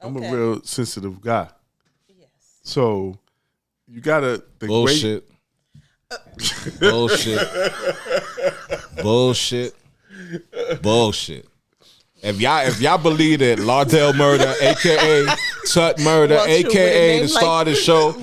I'm a real sensitive guy. Yes. So you gotta bullshit. Bullshit. Bullshit. Bullshit. If y'all believe that Lardell Murder, aka Tut Murder, aka the star of the show,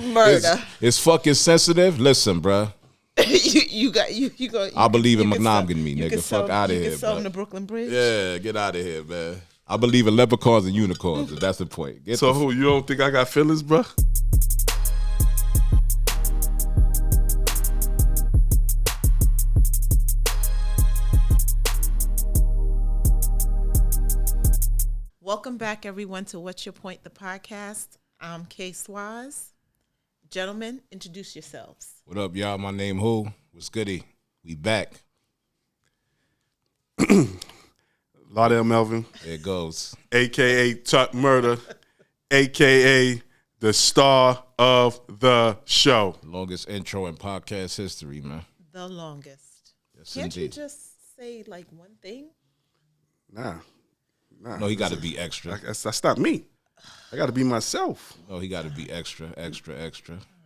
is fucking sensitive, listen, bruh. you go. I believe in monogamy, nigga. Fuck out of here. You can sell them to Brooklyn Bridge. Yeah, get out of here, man. I believe in leprechauns and unicorns. That's the point. So who? You don't think I got feelings, bruh? Welcome back, everyone, to What's Your Point, the podcast. I'm Kay Swaz. Gentlemen, introduce yourselves. What up, y'all? My name who? What's goody? We back. Lardell Melvin. There it goes. A.K.A. Tut Murder. A.K.A. the star of the show. Longest intro in podcast history, man. The longest. Yes, Can't indeed. you just say, like, one thing? Nah. No, he got to be extra. That's not me. I got to be myself. No, he got to be extra. All right,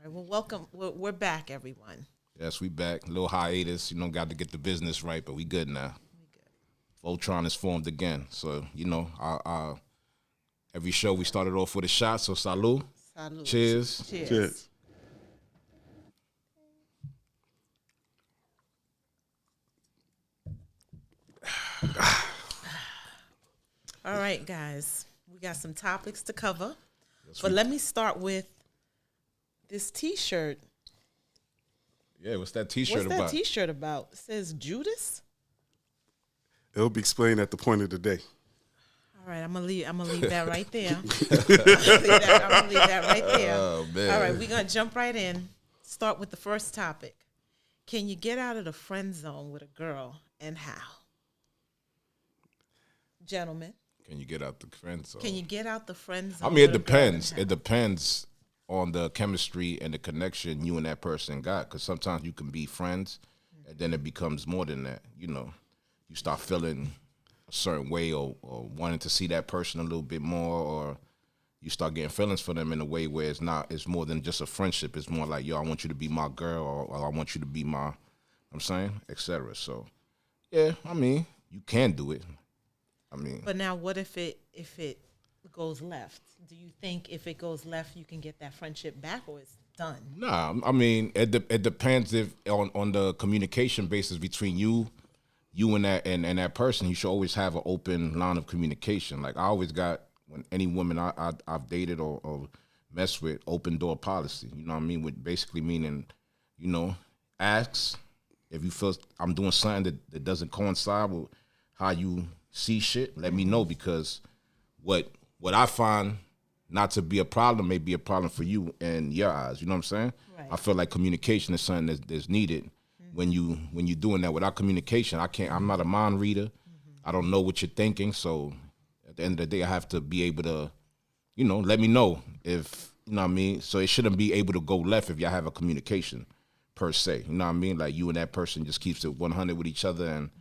well, welcome. We're back, everyone. Yes, we back. A little hiatus. Got to get the business right, but we good now. Voltron is formed again. So, our every show we started off with a shot. So, salud. Salud. Cheers. Cheers. All right, guys. We got some topics to cover. But let me start with this T-shirt. Yeah, what's that T-shirt about? What's that T-shirt about? It says Judas? It'll be explained at the point of the day. All right, I'm gonna leave that right there. I'm gonna leave that right there. Oh, man. All right, we're gonna jump right in. Start with the first topic. Can you get out of the friend zone with a girl, and how? Gentlemen. Can you get out the friend zone? Can you get out the friend zone? I mean, it depends. It depends on the chemistry and the connection you and that person got. Because sometimes you can be friends, and then it becomes more than that. You start feeling a certain way or wanting to see that person a little bit more, or you start getting feelings for them in a way where it's more than just a friendship. It's more like, yo, I want you to be my girl, or I want you to be my, etc. So, yeah, I mean, you can do it. But now, what if it goes left? Do you think if it goes left, you can get that friendship back, or it's done? Nah, I mean, it depends if on the communication basis between you and that person. You should always have an open line of communication. Like I always got, when any woman I've dated or messed with, open door policy. You know what I mean? With basically meaning, ask if you feel I'm doing something that doesn't coincide with how you see shit, let me know, because what I find not to be a problem may be a problem for you in your eyes. You know what I'm saying? Right. I feel like communication is something that's needed. When you doing that. Without communication, I'm not a mind reader. I don't know what you're thinking. So at the end of the day, I have to be able to, let me know if, you know what I mean? So it shouldn't be able to go left if y'all have a communication per se. You know what I mean? Like you and that person just keeps it 100 with each other, and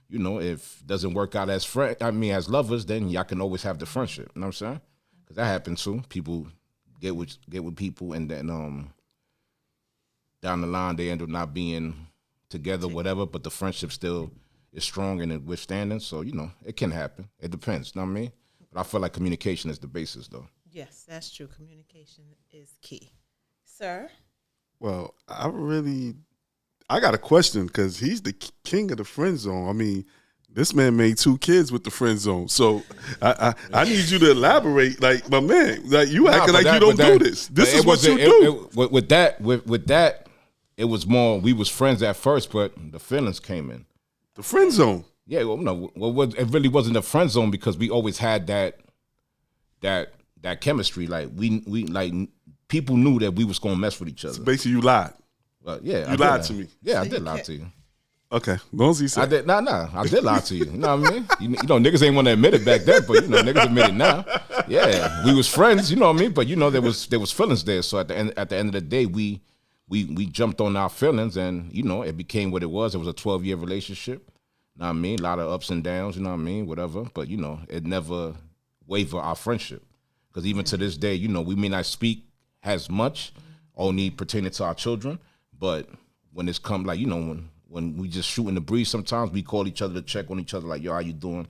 if it doesn't work out as as lovers, then y'all can always have the friendship. You know what I'm saying? Because that happens too. People get with people, and then down the line they end up not being together, whatever. But the friendship still is strong and withstanding. So it can happen. It depends. You know what I mean? But I feel like communication is the basis, though. Yes, that's true. Communication is key, sir. Well, I got a question, because he's the king of the friend zone. I mean, this man made 2 kids with the friend zone. So I need you to elaborate, like my man. Like you acting like you don't do this. This is what you do. With that, it was more. We was friends at first, but the feelings came in. The friend zone. Yeah, well, no, it really wasn't a friend zone, because we always had that chemistry. Like we like people knew that we was gonna mess with each other. So basically, you lied. Yeah, you lied to me. Yeah, I did lie to you. Okay, as long as he said. I did. I did lie to you. You know what I mean? Niggas ain't want to admit it back then, but niggas admit it now. Yeah, we was friends. You know what I mean? But there was feelings there. So at the end of the day, we jumped on our feelings, and it became what it was. It was a 12-year relationship. You know what I mean? A lot of ups and downs. You know what I mean? Whatever. But it never wavered our friendship. Because even to this day, you know, we may not speak as much, only pertaining to our children, but when it's come, like, you know, when we just shooting the breeze, sometimes we call each other to check on each other, like, yo, how you doing?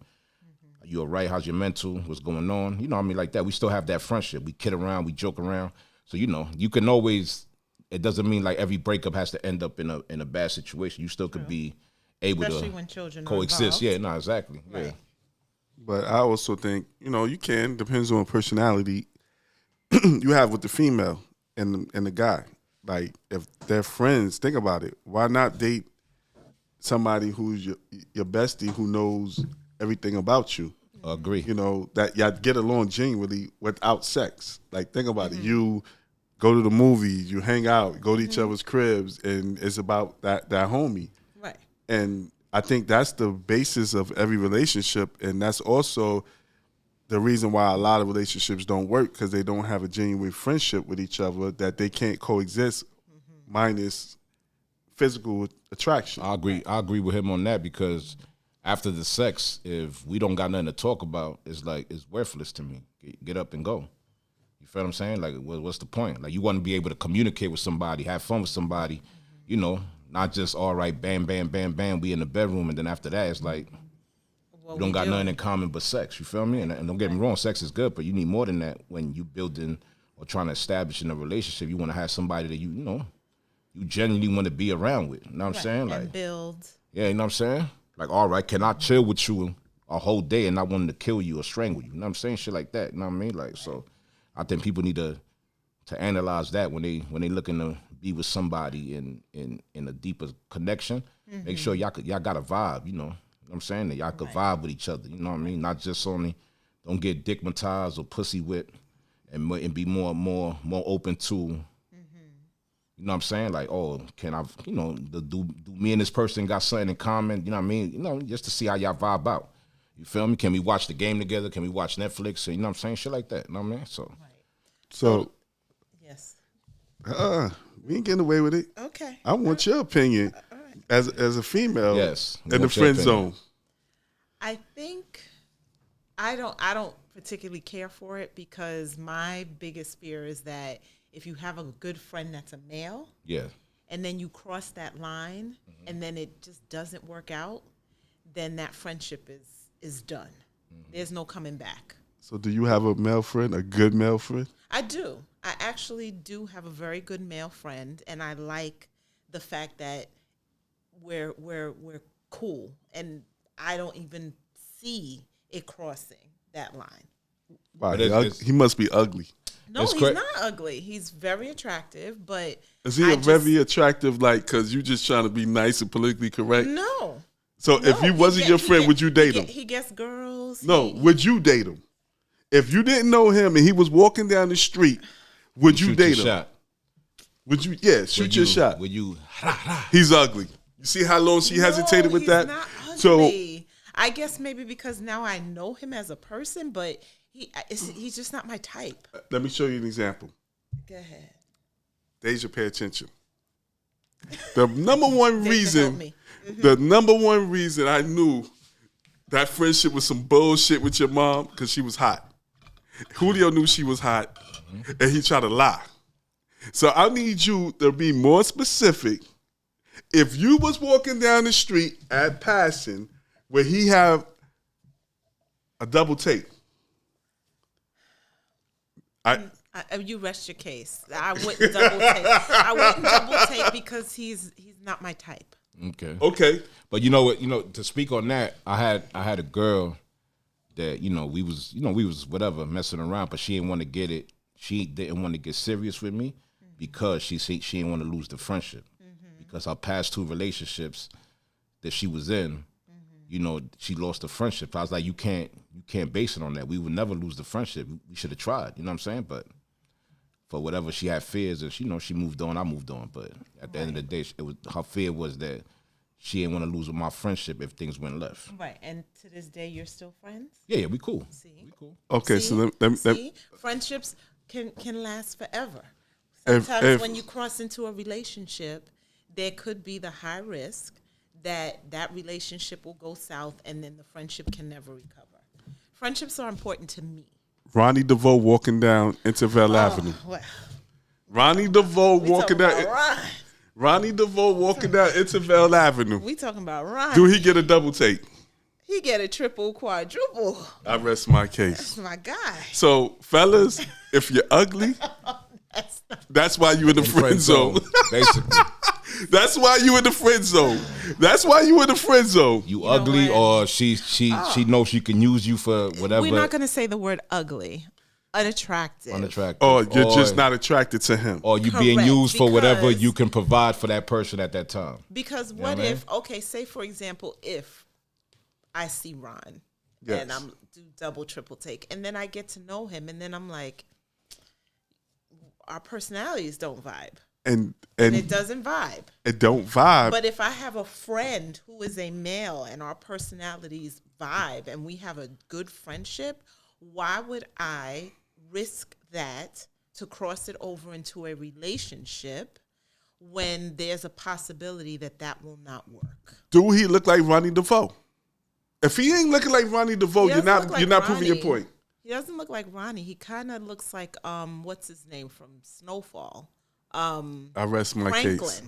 Are you all right? How's your mental? What's going on? You know what I mean? Like that. We still have that friendship. We kid around, we joke around. So, you know, you can always, it doesn't mean like every breakup has to end up in a bad situation. You still could be able Especially to when children are coexist. involved. Yeah, no, exactly. Right. Yeah. But I also think, you know, you can, depends on personality you have with the female and the guy. Like, if they're friends, think about it. Why not date somebody who's your bestie who knows everything about you? Agree. You know, that y'all get along genuinely without sex. Like, think about it. You go to the movies, you hang out, go to each other's cribs, and it's about that homie. Right. And I think that's the basis of every relationship, and that's also the reason why a lot of relationships don't work, because they don't have a genuine friendship with each other, that they can't coexist minus physical attraction. I agree with him on that, because after the sex, if we don't got nothing to talk about, it's like, it's worthless to me. Get up and go. You feel what I'm saying? Like, what's the point? Like, you want to be able to communicate with somebody, have fun with somebody, you know, not just, all right, bam, bam, bam, bam, we in the bedroom, and then after that, it's like, you don't got nothing in common but sex. You feel me? And don't get me wrong, sex is good, but you need more than that when you building or trying to establish in a relationship. You want to have somebody that you know, you genuinely want to be around with. You know what I'm saying? Like, And build. yeah, you know what I'm saying? Like, all right, can I chill with you a whole day and not wanting to kill you or strangle you? You know what I'm saying? Shit like that. You know what I mean? Like, so I think people need to analyze that when they looking to be with somebody in a deeper connection. Make sure y'all got a vibe, you know. You know what I'm saying? That y'all could vibe with each other. You know what I mean? Not just only don't get dickmatized or pussy whipped, and be more open to, you know what I'm saying? Like, oh, can I, you know, do me and this person got something in common? You know what I mean? You know, just to see how y'all vibe out. You feel me? Can we watch the game together? Can we watch Netflix? You know what I'm saying? Shit like that. You know what I mean? So, Yes. we ain't getting away with it. Okay. I want your opinion as a female Yes. in the friend zone. I think I don't particularly care for it, because my biggest fear is that if you have a good friend that's a male, yeah. and then you cross that line, and then it just doesn't work out, then that friendship is done. There's no coming back. So do you have a male friend, a good male friend? I do. I actually do have a very good male friend, and I like the fact that we're cool, and I don't even see it crossing that line. Wow, But he must be ugly. No, It's he's correct. not ugly. He's very attractive, but Is he very attractive, like, because you just trying to be nice and politically correct? no. So if he wasn't your friend, would you date him? He gets girls. No, would you date him? If you didn't know him and he was walking down the street, would you Shoot date your him? shot. Would you? Yeah, shoot your shot. Would you? He's ugly. You see how long she hesitated with he's that? Not So ugly. I guess maybe because now I know him as a person, but he's just not my type. let me show you an example. Go ahead. Deja, pay attention. The number one Deja, help reason, me. the number one reason I knew that friendship was some bullshit with your mom, because she was hot. Julio knew she was hot, and he tried to lie. So I need you to be more specific. If you was walking down the street at Passion where he have a double take, You rest your case. I wouldn't double take. I wouldn't double take because he's not my type. Okay. But you know what? You know, to speak on that, I had a girl that we was whatever messing around, but she didn't want to get it. She didn't want to get serious with me because she didn't want to lose the friendship. Because her past 2 relationships that she was in, she lost the friendship. I was like, you can't base it on that. We would never lose the friendship. We should have tried. You know what I'm saying? But for whatever she had fears, and she moved on, I moved on. But at the end of the day, her fear was that she didn't want to lose my friendship if things went left. Right. And to this day, you're still friends? Yeah, we cool. See? We cool. Okay, so let See? Friendships can last forever. Sometimes when you cross into a relationship, there could be the high risk that relationship will go south and then the friendship can never recover. Friendships are important to me. Ronnie DeVoe walking down Intervale Avenue. Well, Ronnie DeVoe we walking talking down. about Ron. Ronnie DeVoe walking down Intervale Avenue. We talking about Ron. Do he get a double take? He get a triple, quadruple. I rest my case. That's my guy. So, fellas, if you're ugly, that's why you in the friend zone. Basically. That's why you in the friend zone. That's why you in the friend zone. You know ugly, what? or she knows she can use you for whatever. We're not gonna say the word ugly. Unattractive. Unattractive. Or you're just not attracted to him. Or you being Correct, used for whatever because- you can provide for that person at that time. Because know what what I mean? if, okay, say for example, if I see Ron Yes. and I'm do double, triple take, and then I get to know him, and then I'm like, our personalities don't vibe. And It doesn't vibe. it don't vibe. But if I have a friend who is a male and our personalities vibe and we have a good friendship, why would I risk that to cross it over into a relationship when there's a possibility that that will not work? Do he look like Ronnie DeVoe? If he ain't looking like Ronnie DeVoe, He you're doesn't not look like you're not proving your Ronnie. point. He doesn't look like Ronnie. He kind of looks like what's his name from Snowfall? I rest my Franklin. case.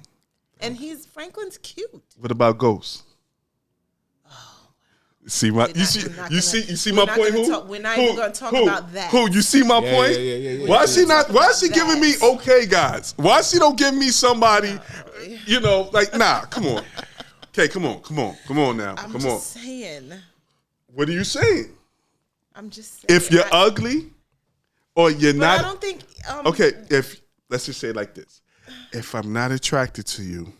And Franklin's cute. What about Ghost? See my We're not- we're not gonna- you see we're my not point. gonna Who? talk- we're not even gonna talk about that. Who? You see my point? yeah. Why is she not? Why is she That. giving me okay guys? Why she don't give me somebody? You know, like nah. Come on. Okay, come on now. I'm Come just on. saying. What are you saying? I'm just saying. If you're ugly, or you're but not I don't think. okay. If let's just say it like this: if I'm not attracted to you,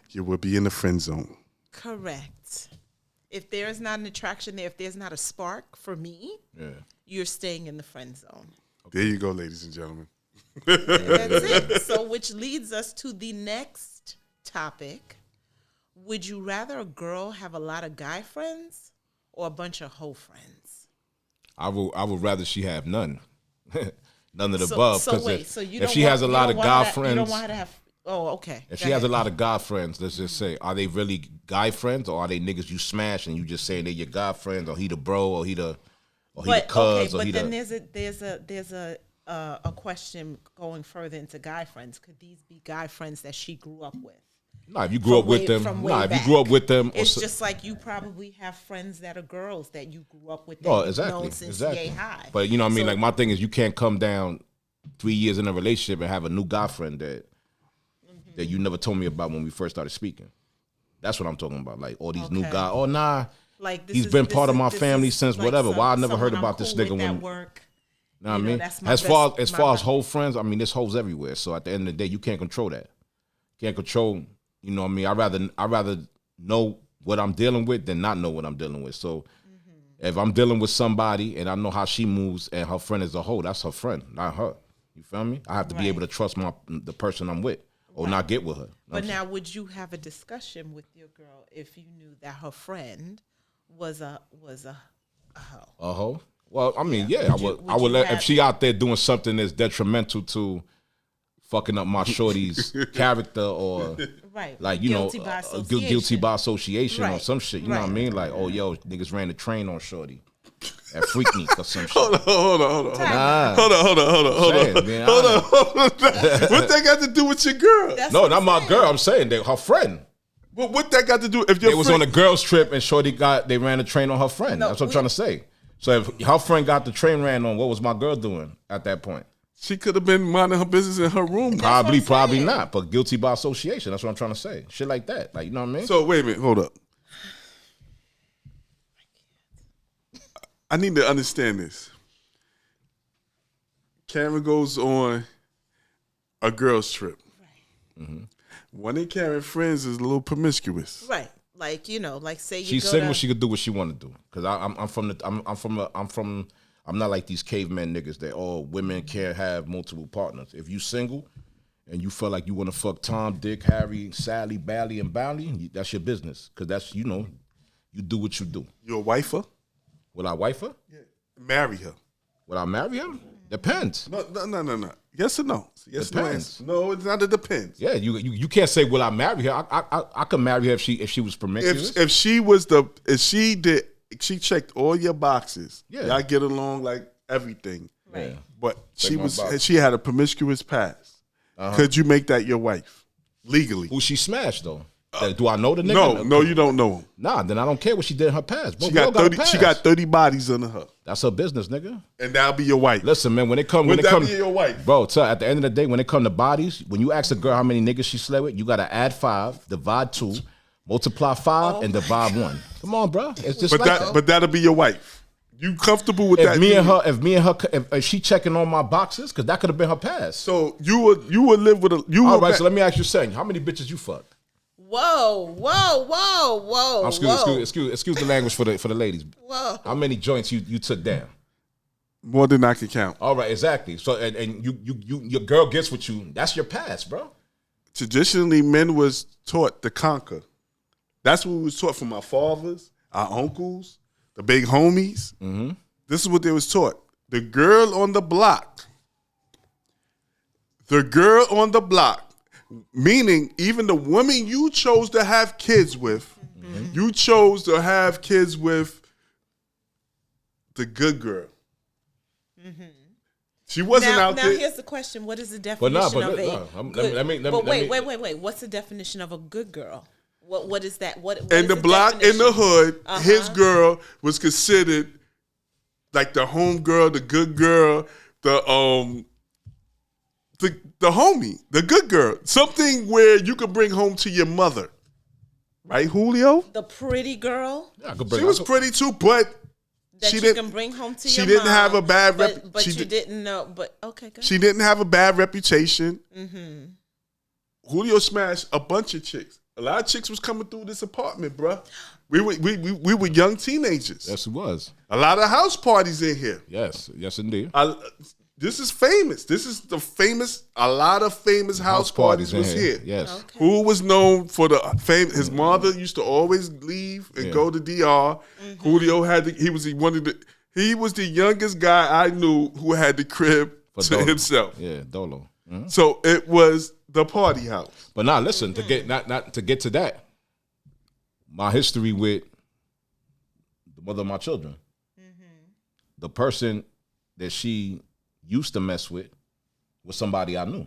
you will be in the friend zone. Correct. If there is not an attraction there, if there's not a spark for me, you're staying in the friend zone. There you go, ladies and gentlemen. That's it. So, which leads us to the next topic. Would you rather a girl have a lot of guy friends or a bunch of hoe friends? I would rather she have none. None of the So, above. so 'Cause wait. So you if don't she want, has a you lot don't of want guy her to- friends, you don't want her to have. Oh, okay. if Go she has a ahead. lot of guy friends, let's just say, are they really guy friends, or are they niggas you smash and you just saying they're your guy friends, or he the bro, or he the But cuz, okay, or but he then the. there's a question going further into guy friends. Could these be guy friends that she grew up with? Nah, if you grew up with them, From way if you back. grew up with them, or It's so- just like you probably have friends that are girls that you grew up with. That no, you've exactly, known since exactly. yay high. But you know what I mean? So- Like my thing is, you can't come down 3 years in a relationship and have a new guy friend that you never told me about when we first started speaking. That's what I'm talking about. Like all these new Okay. guys. Oh nah, Like he's been part of my family since like whatever. Why I never heard someone about I'm this cool nigga with when. at work. Know what I You know, mean? that's my As far best- as my far as best- whole friends, I mean, there's hoes everywhere. So at the end of the day, you can't control that. Can't control. You know what I mean? I rather know what I'm dealing with than not know what I'm dealing with. So if I'm dealing with somebody and I know how she moves and her friend is a hoe, that's her friend, not her. You feel me? I have to be Right. able to trust the person I'm with or not get with her. But now, would you have a discussion with your girl if you knew that her friend was a hoe? A hoe? Well, I mean, yeah, Would you- I would would you let have- if she out there doing something that's detrimental to fucking up my shorty's character or Right. like, you Guilty know, by guilty association. by association or Right, some shit. You know what I right. mean? Like, oh, yo, niggas ran the train on shorty at Freaknik or some shit. Hold on. Nah. Hold on. Saying, man, Hold on. What that got to do with your girl? That's No, what not I'm my saying. girl. I'm saying that her friend. What that got to do? If your It was friend, on a girl's trip and shorty they ran the train on her friend. No, That's what I'm we- trying to say. So if her friend got the train ran on, what was my girl doing at that point? she could have been minding her business in her room. Probably, I'm probably saying. not. But guilty by association. That's what I'm trying to say. Shit like that. Like, you know what I mean? So wait a minute, hold up. I need to understand this. Karen goes on a girls' trip. One of Karen's friends is a little promiscuous. Right. Like, you know, like say you She's go single. to, She could do what she want to do. Cause I'm not like these caveman niggas that women can't have multiple partners. If you single and you feel like you want to fuck Tom, Dick, Harry, Sally, Bally, and Bally, that's your business. Cause that's, you know, you do what you do. You a wifer? Will I wife her? Marry her. Will I marry her? Depends. No. Yes or no? Yes, no Depends. answer. No, it's not. It depends. Yeah, you can't say will I marry her. I could marry her if she was promiscuous. If she checked all your boxes. Yeah. Y'all get along like everything. Right. But my body. she had a promiscuous past. Could you make that your wife legally? Who she smashed though? Do I know the nigga? No, you don't know him. Nah, then I don't care what she did in her past. Bro, She we all got got a 30. past. She got 30 bodies under her, That's her business, nigga. and that'll be your wife. Listen, man, when it come, Would that be your wife? bro. At the end of the day, when it come to bodies, when you ask a girl how many niggas she slept with, you gotta add 5, divide 2, multiply 5, and divide 1. Come on, bro. It's just But like that. but that'll be your wife. You comfortable with that? If she checking on my boxes, because that could have been her past. So you would live with a you. All would right, ma- so let me ask you something. How many bitches you fucked? Whoa. Excuse the language for the ladies. Whoa. How many joints you took down? More than I can count. All right, exactly. So and you your girl gets with you. That's your past, bro. Traditionally, men was taught to conquer. That's what we was taught from our fathers, our uncles, the big homies. Mm-hmm. This is what they was taught. The girl on the block. The girl on the block. Meaning, even the woman you chose to have kids with, you chose to have kids with the good girl. She wasn't out now there. here's the question: what is the But definition of a let me. But wait. What's the definition of a good girl? What is that? What In is the block, in the definition? hood, his girl was considered like the home girl, the good girl, the homie, the good girl. Something where you could bring home to your mother. Right, Julio? The pretty girl I could bring, She was pretty too, but that she you didn't can bring home to she your didn't mom, have a bad rep- But she you did- didn't know. But okay, good. she didn't have a bad reputation. Julio smashed a bunch of chicks. A lot of chicks was coming through this apartment, bruh. We were young teenagers. Yes, it was. A lot of house parties in here. Yes, indeed. This is famous. This is a lot of famous house parties in was here. Yes. Okay. Who was known for the fame? His mother used to always leave and go to DR. Julio he was the youngest guy I knew who had the crib For to Dolo. himself. Yeah, Dolo. Mhm. So it was the party house. But now listen, to get not to get to that, my history with the mother of my children, the person that she used to mess with was somebody I knew.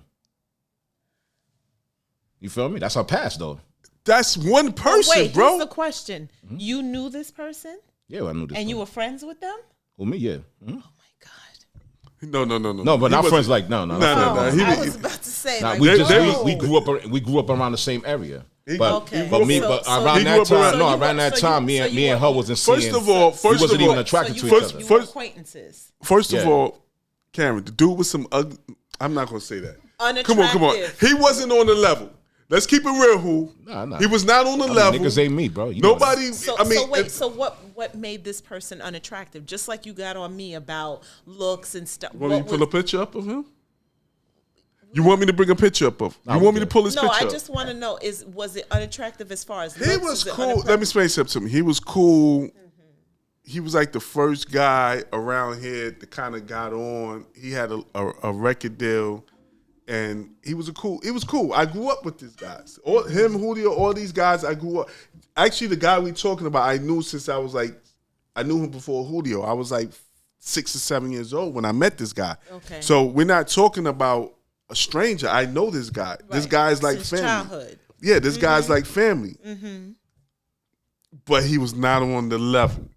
You feel me? That's her past though. That's one person, Wait, bro. here's the question: you knew this person, Yeah, I knew this. and you person. were friends with them? Who, me? Yeah. Mhm. Oh my god! No. No, but He not wasn't- friends like no. No. I was about to say, Nah, like, we whoa. grew up around the same area. He- But Okay. but He around grew that up time, around- no, So you around were- that so time, you- me so and you her were- wasn't First seeing. of all, we wasn't even attracted to you each were, other. you First- were acquaintances. First of Yeah. all, Karen, the dude was some ugly. I'm not gonna say that. Come on. Unattractive. He wasn't on the level. Let's keep it real, who? Nah. He was not on the level. Niggas ain't me, bro. You know Nobody. So, I mean, so wait. So what made this person unattractive? Just like you got on me about looks and stuff. want me to pull a picture up of him? You want me to bring a picture up of? You I'm want me to good. pull his No, picture I up? just want to know: was it unattractive as far as He looks? was Is it cool. Let me unattractive? explain something to me. He was cool. He was like the first guy around here that kind of got on. He had a record deal, and he was cool. I grew up with these guys. Julio, all these guys. I grew up. Actually, the guy we talking about, I knew since I knew him before Julio. I was like 6 or 7 years old when I met this guy. Okay. So we're not talking about a stranger. I know this guy. This Right. guy's like Since family. childhood. Yeah, this guy's like family. But he was not on the level.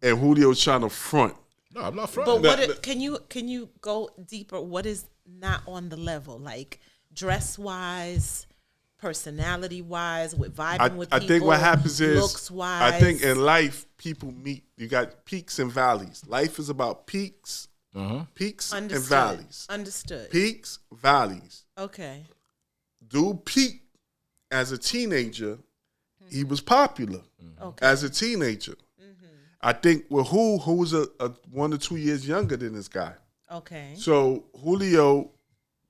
And Julio's trying to front. No, I'm not front. But can you go deeper? What is not on the level? Like dress wise, personality wise, with vibing with I people. think what happens is, looks wise. I think in life, people meet. You got peaks and valleys. Life is about peaks, peaks and valleys. Understood. Peaks, valleys. Okay. Dude peaked as a teenager. He was popular Okay. as a teenager. I think with who was a 1 or 2 years younger than this guy. Okay. So Julio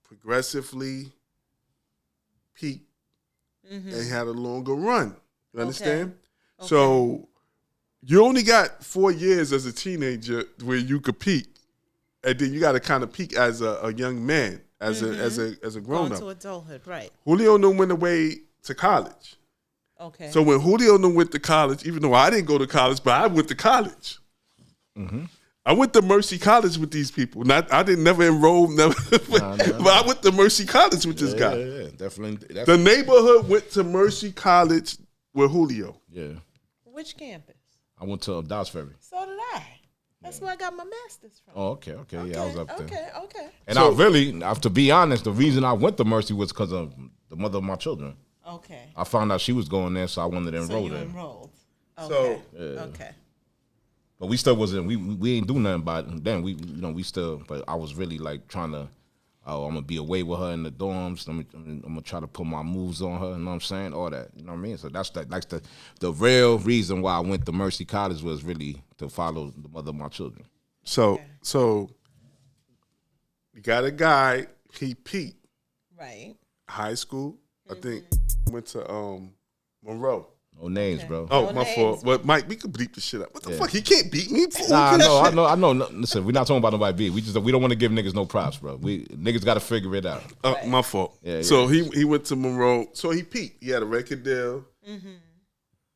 progressively peaked and had a longer run. You understand? Okay. So you only got 4 years as a teenager where you could peak, and then you got to kind of peak as a young man, as a grown Going up. to adulthood, right? Julio knew went away to college. Okay. So when Julio knew went to college, even though I didn't go to college, but I went to college. I went to Mercy College with these people. I didn't never enroll, never. But I went to Mercy College with this guy. Yeah, definitely. The neighborhood went to Mercy College with Julio. Yeah. Which campus? I went to Dobbs Ferry. So did I. That's where I got my master's from. Oh, okay. Yeah, I was up there. Okay. And I really, to be honest, the reason I went to Mercy was because of the mother of my children. Okay. I found out she was going there, so I wanted to So enroll you there. enrolled. So, Okay. But we still wasn't. We ain't do nothing about it. Then we still. But I was really like trying to. Oh, I'm gonna be away with her in the dorms. I'm gonna try to put my moves on her. You know what I'm saying? All that. You know what I mean? So that's the real reason why I went to Mercy College was really to follow the mother of my children. So you got a guy. He peaked Right. high school. I think went to Monroe. No names, bro. Oh, No my names. fault. But Mike, we could bleep this shit up. What the fuck? He can't beat me. Nah, I know. No, listen, we're not talking about nobody beat. We don't want to give niggas no props, bro. Niggas got to figure it out. My fault. Yeah, so he went to Monroe. So he peaked. He had a record deal.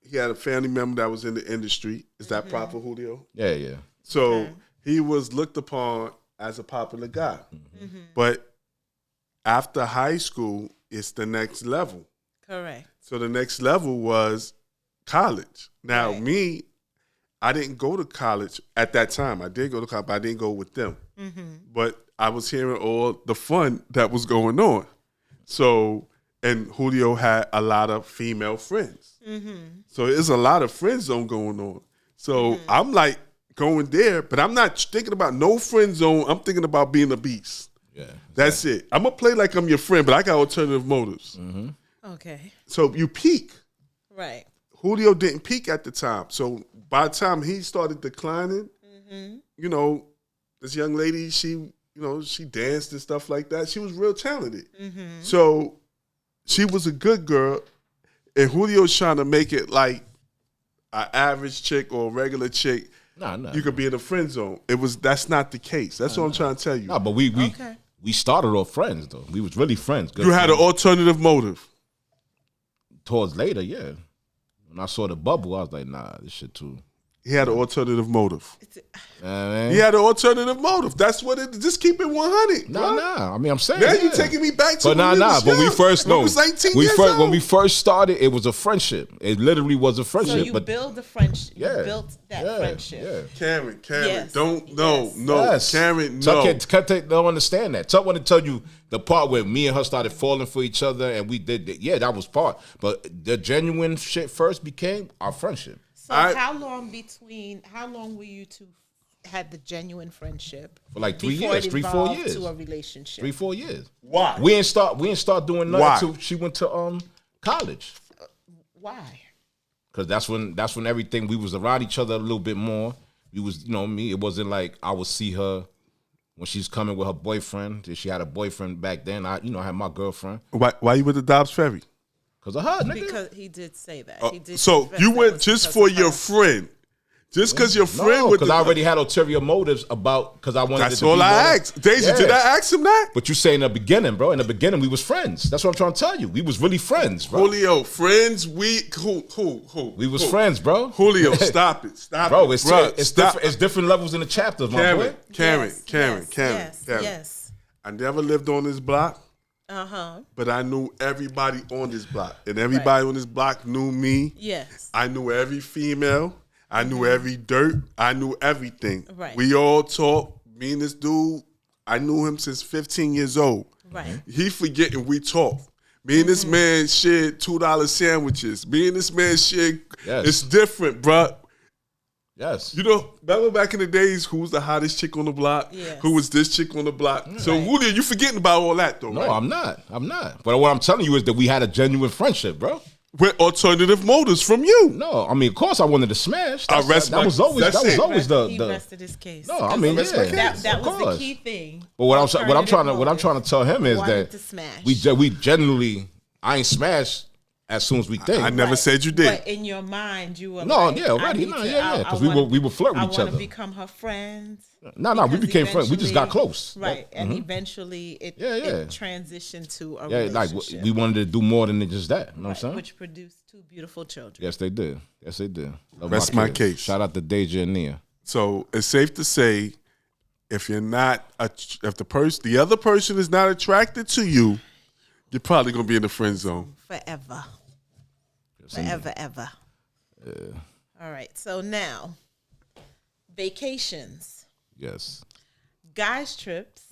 He had a family member that was in the industry. Is that proper, Julio? Yeah. So he was looked upon as a popular guy. But after high school, it's the next level. Correct. So the next level was college. Now, Right. me, I didn't go to college at that time. I did go to college, but I didn't go with them. But I was hearing all the fun that was going on. So, and Julio had a lot of female friends. So there's a lot of friend zone going on. So I'm like going there, but I'm not thinking about no friend zone. I'm thinking about being a beast. Yeah. That's it. I'm going to play like I'm your friend, but I got alternative motives. Okay. So you peak. Right. Julio didn't peak at the time. So by the time he started declining, you know, this young lady, she danced and stuff like that. She was real talented. So she was a good girl, and Julio's trying to make it like an average chick or a regular chick. Nah. You could be in the friend zone. That's not the case. That's what I'm trying to tell you. Nah, but we started off friends though. We was really friends. Good You had an friends. alternative motive. Towards later, yeah. When I saw the bubble, I was like, nah, this shit too. He had an alternative motive. Man. He had an alternative motive. That's what it. Just keep it 100. bro. Nah. I mean, I'm saying. Now yeah. you taking me back to But when we was When we young. first When know, we was 19 years when old. we first started, it was a friendship. It literally was a So friendship. you but build the friendship. You yeah, built that yeah, friendship. Yeah. Karen, Yes. no, Yes. Karen, Tuck no. don't understand that. Tuck want to tell you the part where me and her started falling for each other, and we did that. Yeah, that was part. But the genuine shit first became our friendship. So how long were you two had the genuine friendship? For like 3 before years, it 3-4 evolved years. to a relationship? 3-4 years. Why? We ain't start doing nothing Why? until she went to college. Why? Cause that's when everything, we was around each other a little bit more. We was, me. It wasn't like I would see her when she's coming with her boyfriend. She had a boyfriend back then. I had my girlfriend. Why you with the Dobbs Ferry? Cause of her, nigga. Because he did say that. He did So confess you that went was just because for of your her. friend. Just because your friend No, with because the I already had ulterior motives because I wanted. That's it to all be I more- asked. Daisy, Yeah. did I ask him that? But you say in the beginning, bro. In the beginning, we was friends. That's what I'm trying to tell you. We was really friends, bro. Julio, friends, who? We was friends, bro. Julio, stop it. Stop Bro, it. it's Bruh, it's stop. different. It's different levels in the chapters, my boy. Karen. Yes. I never lived on this block, Uh-huh. but I knew everybody on this block. And everybody on this block knew me. Yes. I knew every female. I knew every dirt. I knew everything. Right. We all talk. Me and this dude, I knew him since 15 years old. Right. He forgetting we talk. Me and this man shared $2 sandwiches. Me and this man shared. Yes. It's different, bruh. Yes. You know, remember back in the days, who was the hottest chick on the block? Yes. Who was this chick on the block? So, Right. Julio, you forgetting about all that, though, No, right? I'm not. But what I'm telling you is that we had a genuine friendship, bro. With alternative motives from you. No, I mean, of course, I wanted to smash. I rest that my- was always that's that was it. always He the. rested his case. No, I mean, Rest my yeah, case. that of was the course. key thing. But what I'm trying Alternative to tell him is Wanted that to smash. we generally I ain't smashed as soon as we think. I never said you did. But in your mind, you were No, like, yeah, already. I need No, to- yeah, I- because I we were flirting I with each want other. to become her friends. No, we Because became friends. We just got eventually- close. Right, and eventually it transitioned to a Yeah, like relationship. we wanted to do more than just that. You know what I'm right, saying? which produced two beautiful children. Yes, they did. Yes, they did. Love Rest my kids. case. Shout out to Deja and Nia. So it's safe to say, if you're not, if the other person is not attracted to you, you're probably gonna be in the friend zone forever, ever. All right. So now, vacations. Yes. Guys trips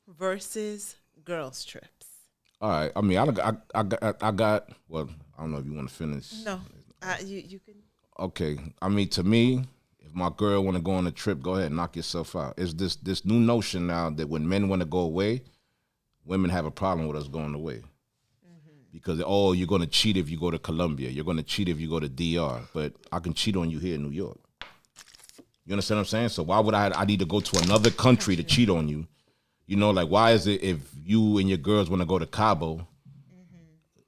versus girls trips. All right. I mean, I got. Well, I don't know if you want to finish. No, you can. Okay. I mean, to me, if my girl want to go on a trip, go ahead and knock yourself out. It's this new notion now that when men want to go away, women have a problem with us going away. Because, you're going to cheat if you go to Colombia. You're going to cheat if you go to DR. But I can cheat on you here in New York. You understand what I'm saying? So why would I need to go to another country to cheat on you? You know, like, why is it if you and your girls want to go to Cabo,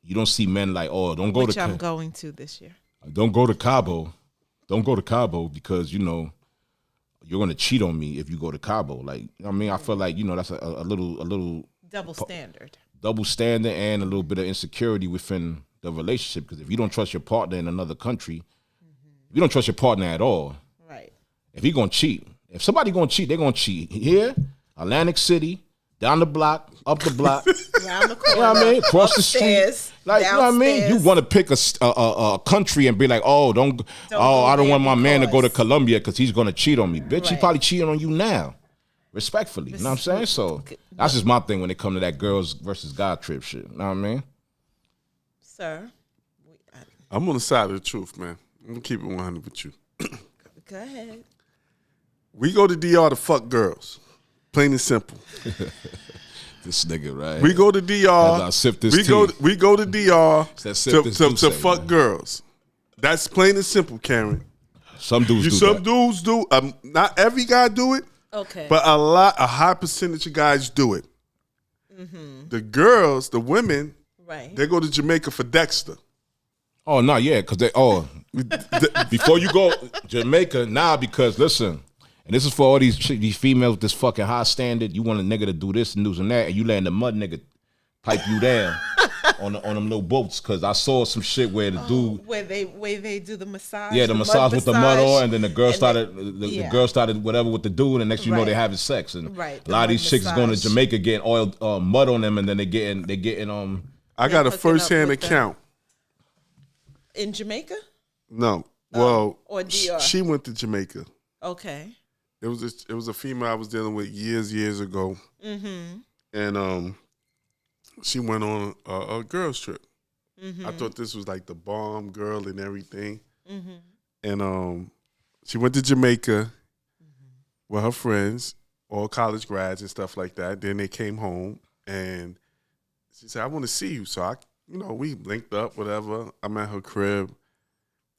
you don't see men like, don't go Which to I'm going to this year. Don't go to Cabo. Don't go to Cabo because, you're going to cheat on me if you go to Cabo. Like, I mean, I feel like, that's a little double standard. Double standard and a little bit of insecurity within the relationship. Because if you don't trust your partner in another country, if you don't trust your partner at all, right? If he gonna cheat, if somebody gonna cheat, they're gonna cheat here, Atlantic City, down the block, up the block, around the corner, you know what I mean, across upstairs, the street, like downstairs. You know what I mean. You want to pick a country and be like, I don't want my man to go to Colombia because he's gonna cheat on me, bitch. He probably cheating on you now. Respectfully, you know what I'm saying? So that's just my thing when it comes to that girls versus guy trip shit. You know what I mean? Sir, I'm on the side of the truth, man. I'm gonna keep it 100 with you. Go ahead. We go to DR to fuck girls, plain and simple. This nigga, right? We go to DR. We go to DR to fuck girls. That's plain and simple, Karen. Some dudes do. Not every guy do it. Okay. But a high percentage of guys do it. The girls, the women, right? They go to Jamaica for Dexter. Oh no, yeah, because before you go Jamaica, because listen, and this is for all these females with this fucking high standard. You want a nigga to do this and that, and you letting the mud nigga pipe you down on them little boats. Because I saw some shit where the dude where they do the massage. Yeah, the massage with the mud on, and then the girl the girl started whatever with the dude, and next you know they're having sex. And a lot of these chicks is going to Jamaica getting oil mud on them, and then they getting I got a first-hand account. In Jamaica? No. Well, or DR. She went to Jamaica. Okay. It was a female I was dealing with years ago. And she went on a girls trip. I thought this was like the bomb girl and everything. And she went to Jamaica with her friends, all college grads and stuff like that. Then they came home and she said, I want to see you. So we linked up, whatever. I'm at her crib,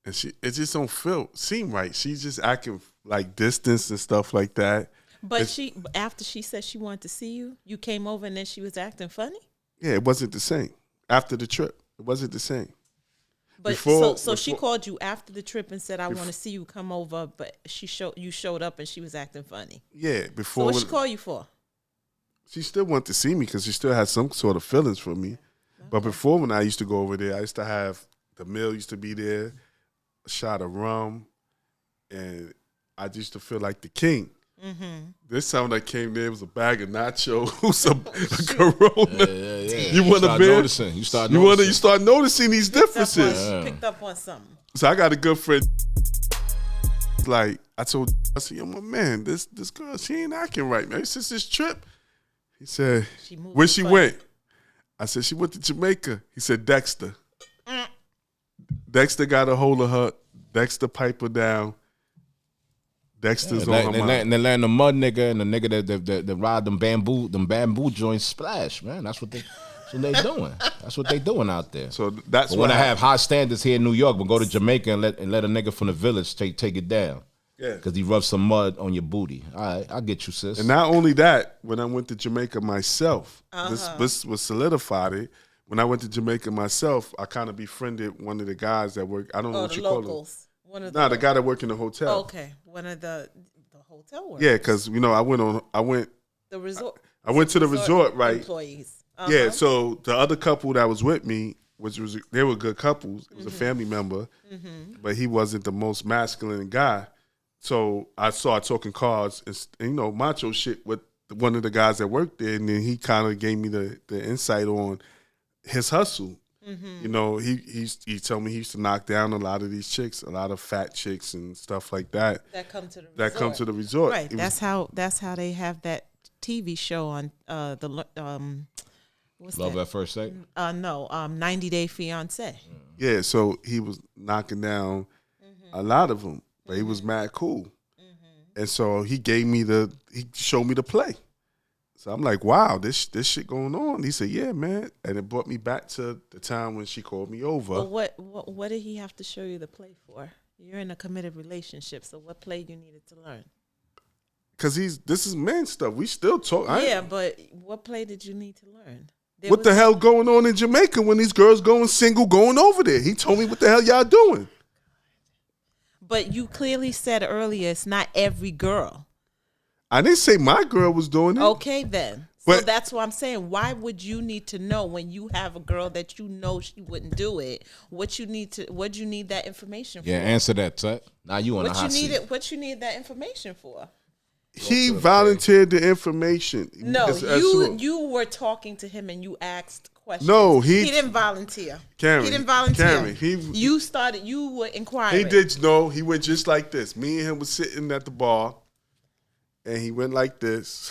and it just don't seem right. She's just acting like distance and stuff like that. But after she said she wanted to see you, you came over and then she was acting funny? Yeah, it wasn't the same. After the trip, it wasn't the same. But so she called you after the trip and said, I want to see you, come over, but you showed up and she was acting funny. Yeah, before. So what she call you for? She still wanted to see me because she still had some sort of feelings for me. But before, when I used to go over there, I used to have the meal used to be there, a shot of rum, and I used to feel like the king. This time that came there was a bag of nachos, a Corona. Yeah. You want a beer? You start noticing these differences. Picked up on something. So I got a good friend. Like I said, yo, my man, this girl, she ain't acting right, man. Since this trip, he said, where she went? I said, she went to Jamaica. He said, Dexter. Dexter got a hold of her. Dexter piped her down. Dexter's on her mind. And they letting the mud nigga and the nigga that ride them bamboo joints splash, man. That's what they doing. That's what they doing out there. So that's when I have high standards here in New York, but go to Jamaica and let a nigga from the village take it down. Yeah. Because he rubs some mud on your booty. All right, I get you, sis. And not only that, when I went to Jamaica myself, this was solidified it. When I went to Jamaica myself, I kind of befriended one of the guys that work. I don't know what you locals. Call him. The guy that worked in the hotel. Okay, one of the hotel workers. Yeah, because I went the resort. I went to the resort, right? Employees. Yeah, so the other couple that was with me they were good couples. It was a family member, but he wasn't the most masculine guy. So I started talking cards and you know, macho shit with one of the guys that worked there, and then he kind of gave me the insight on his hustle. You know, he told me he used to knock down a lot of these chicks, a lot of fat chicks and stuff like that. That come to the resort. That come to the resort. Right. That's how they have that TV show on what's Love that? at First Sight. No, 90 Day Fiance. Yeah, so he was knocking down a lot of them, but he was mad cool. And so he showed me the play. So I'm like, wow, this shit going on. He said, yeah, man. And it brought me back to the time when she called me over. Well, what did he have to show you the play for? You're in a committed relationship, so what play you needed to learn? Because this is man stuff. We still talk. Yeah, but what play did you need to learn? What the hell going on in Jamaica when these girls going single, going over there? He told me what the hell y'all doing. But you clearly said earlier it's not every girl. I didn't say my girl was doing it. Okay, then. So But- that's what I'm saying. Why would you need to know when you have a girl that you know she wouldn't do it? What you need that information for? Yeah, answer that, Tut. Now you on the hot seat. What you need that information for? He volunteered the information. No, That's you were talking to him and you asked questions. No, he didn't volunteer. Karen, He didn't volunteer. Karen, you were inquiring. He did no. He went just like this. Me and him was sitting at the bar, and he went like this.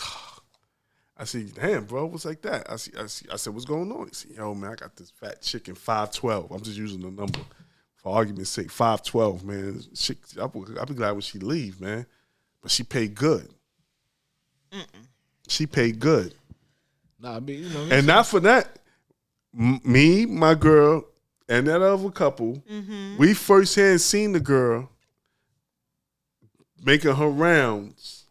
I said, "Damn, bro, what's like that?" I said, "What's going on?" He said, "Yo, man, I got this fat chicken, 512. I'm just using the number for argument's sake. 512, man. I'll be glad when she leave, man. But she paid good. She paid good, Nah, I mean, you know, and not for that. Me, my girl, and that other couple, we firsthand seen the girl making her rounds